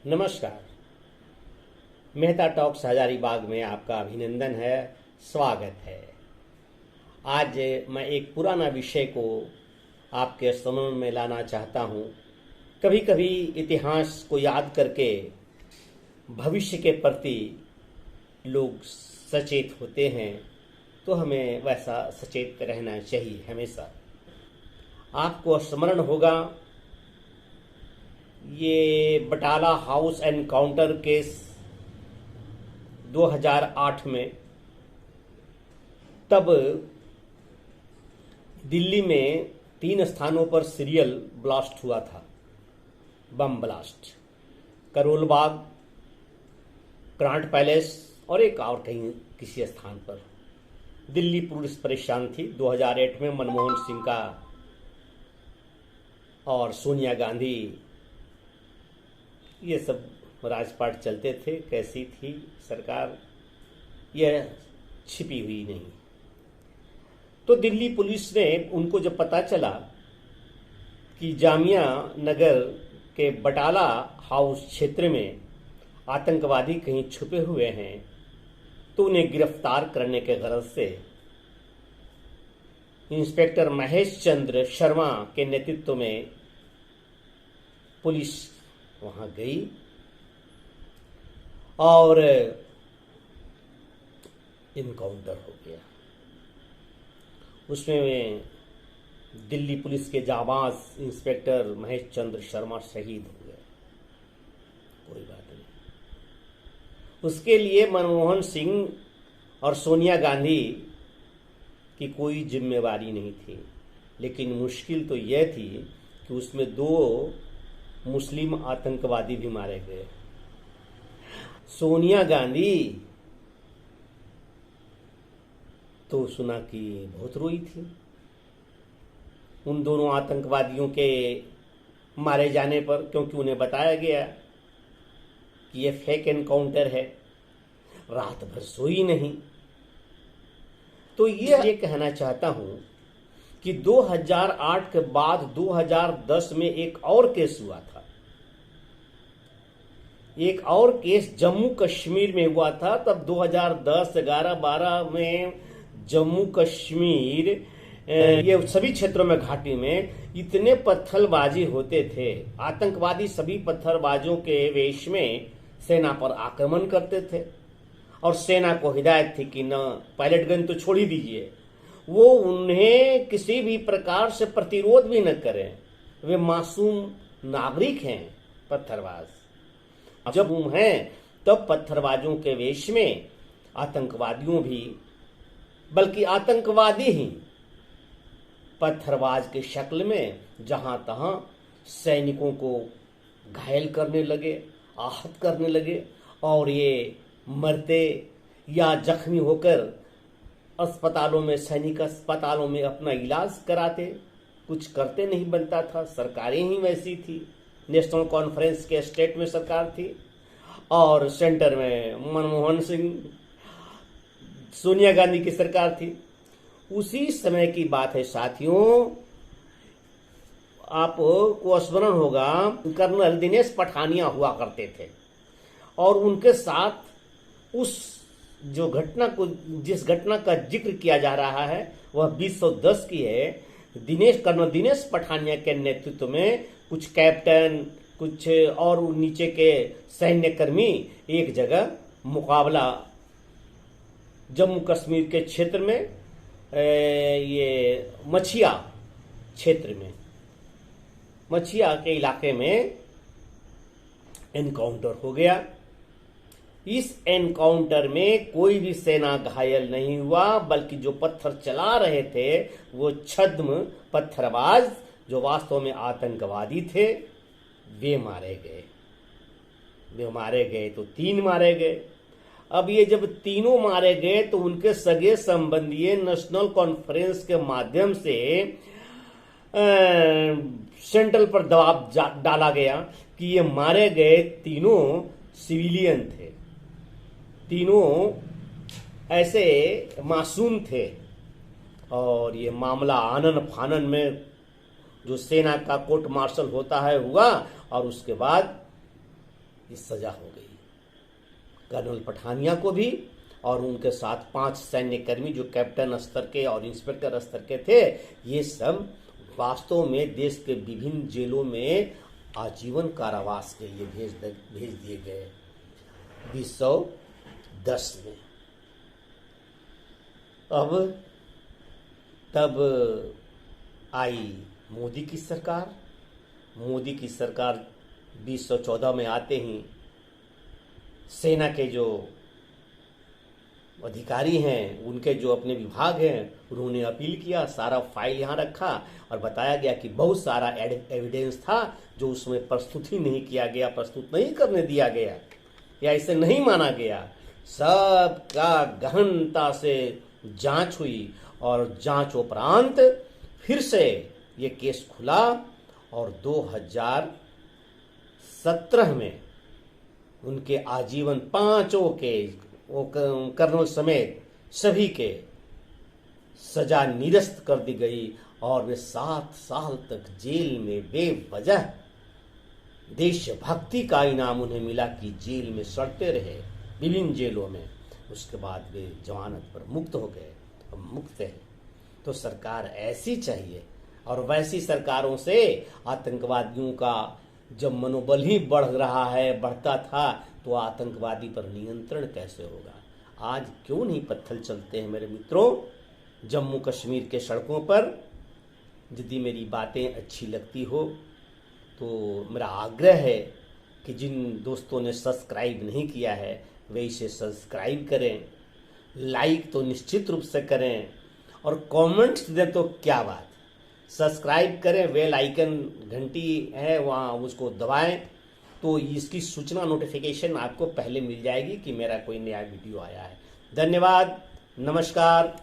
नमस्कार। मेहता टॉक्स हजारीबाग में आपका अभिनंदन है, स्वागत है। आज मैं एक पुराना विषय को आपके समझ में लाना चाहता हूँ। कभी कभी इतिहास को याद करके भविष्य के प्रति लोग सचेत होते हैं, तो हमें वैसा सचेत रहना चाहिए हमेशा। आपको स्मरण होगा, ये बटाला हाउस एनकाउंटर केस 2008 में, तब दिल्ली में 3 स्थानों पर सीरियल ब्लास्ट हुआ था, bomb blast. Karol Bagh, grant palace और एक और कहीं किसी स्थान पर। दिल्ली पुलिस परेशान थी। 2008 में मनमोहन सिंह का और सोनिया गांधी, ये सब राजपाट चलते थे। कैसी थी सरकार, यह छिपी हुई नहीं। तो दिल्ली पुलिस ने, उनको जब पता चला कि जामिया नगर के बटाला हाउस क्षेत्र में आतंकवादी कहीं छुपे हुए हैं, तो उन्हें गिरफ्तार करने के गरज से इंस्पेक्टर महेश चंद्र शर्मा के नेतृत्व में पुलिस वहां गई और इनकाउंटर हो गया। उसमें दिल्ली पुलिस के जाबाज इंस्पेक्टर महेश चंद्र शर्मा शहीद हो गए। कोई बात नहीं, उसके लिए मनमोहन सिंह और सोनिया गांधी की कोई जिम्मेवारी नहीं थी। लेकिन मुश्किल तो यह थी कि उसमें 2 मुस्लिम आतंकवादी भी मारे गए। सोनिया गांधी तो सुना कि बहुत रोई थी उन दोनों आतंकवादियों के मारे जाने पर, क्योंकि उन्हें बताया गया कि यह फेक एनकाउंटर है। रात भर सोई नहीं। तो ये कहना चाहता हूं कि 2008 के बाद 2010 में एक और केस हुआ था। एक और केस जम्मू कश्मीर में हुआ था। तब 2010, 11, 12 में जम्मू कश्मीर, ये सभी क्षेत्रों में, घाटी में इतने पत्थरबाजी होते थे। आतंकवादी सभी पत्थरबाजों के वेश में सेना पर आक्रमण करते थे और सेना को हिदायत थी कि न, पायलट गन तो छोड़ ही दीजिए, वो उन्हें किसी भी प्रकार से प्रतिरोध भी न करें। वे मासूम नागरिक हैं पत्थरबाज। जब हम हैं तब पत्थरबाजों के वेश में आतंकवादियों भी, बल्कि आतंकवादी ही पत्थरबाज के शक्ल में जहां तहां सैनिकों को घायल करने लगे, आहत करने लगे, और ये मरते या जख्मी होकर अस्पतालों में, सैनिक अस्पतालों में अपना इलाज कराते। कुछ करते नहीं बनता था। सरकारें ही वैसी थी। नेशनल कॉन्फ्रेंस के स्टेट में सरकार थी और सेंटर में मनमोहन सिंह, सोनिया गांधी की सरकार थी। उसी समय की बात है साथियों। आपको स्मरण होगा, कर्नल दिनेश पठानिया हुआ करते थे और उनके साथ उस जो घटना को, जिस घटना का जिक्र किया जा रहा है वह 2010 की है। कर्नल दिनेश पठानिया के नेतृत्व में कुछ कैप्टन, कुछ और नीचे के सैन्य कर्मी एक जगह मुकाबला जम्मू कश्मीर के क्षेत्र में, ये मछिया क्षेत्र में, मछिया के इलाके में एनकाउंटर हो गया। इस एनकाउंटर में कोई भी सेना घायल नहीं हुआ, बल्कि जो पत्थर चला रहे थे वो छद्म पत्थरबाज, जो वास्तव में आतंकवादी थे, वे मारे गए। तो 3 मारे गए। अब ये जब तीनों मारे गए तो उनके सगे संबंधी नेशनल कॉन्फ्रेंस के माध्यम से सेंट्रल पर दबाव डाला गया कि ये मारे गए तीनों सिविलियन थे, तीनों ऐसे मासूम थे। और ये मामला आनन फानन में, जो सेना का कोर्ट मार्शल होता है, हुआ और उसके बाद ये सजा हो गई। कर्नल पठानिया को भी और उनके साथ 5 सैन्यकर्मी जो कैप्टन स्तर के और इंस्पेक्टर स्तर के थे, ये सब वास्तव में देश के विभिन्न जेलों में आजीवन कारावास के लिए भेज दिए गए 2010 में। अब तब आई मोदी की सरकार। मोदी की सरकार 2014 में आते ही सेना के जो अधिकारी हैं, उनके जो अपने विभाग हैं, उन्होंने अपील किया, सारा फाइल यहाँ रखा और बताया गया कि बहुत सारा एविडेंस था जो उसमें प्रस्तुत ही नहीं किया गया, प्रस्तुत नहीं करने दिया गया या इसे नहीं माना गया। सबका गहनता से जांच हुई और जांच उपरांत फिर से ये केस खुला और 2017 में उनके आजीवन 5 के कर्नल समेत सभी के सजा निरस्त कर दी गई और वे 7 साल तक जेल में बेवजह, देशभक्ति का इनाम उन्हें मिला कि जेल में सड़ते रहे विभिन्न जेलों में। उसके बाद वे जमानत पर मुक्त हो गए, अब मुक्त हैं। तो सरकार ऐसी चाहिए, और वैसी सरकारों से आतंकवादियों का जब मनोबल ही बढ़ रहा है, बढ़ता था, तो आतंकवादी पर नियंत्रण कैसे होगा। आज क्यों नहीं पत्थर चलते हैं मेरे मित्रों जम्मू कश्मीर के सड़कों पर। यदि मेरी बातें अच्छी लगती हो तो मेरा आग्रह है कि जिन दोस्तों ने सब्सक्राइब नहीं किया है वे इसे सब्सक्राइब करें, लाइक तो निश्चित रूप से करें और कमेंट्स दें तो क्या बात। सब्सक्राइब करें, बेल आइकन घंटी है वहाँ उसको दबाएं तो इसकी सूचना नोटिफिकेशन आपको पहले मिल जाएगी कि मेरा कोई नया वीडियो आया है। धन्यवाद, नमस्कार।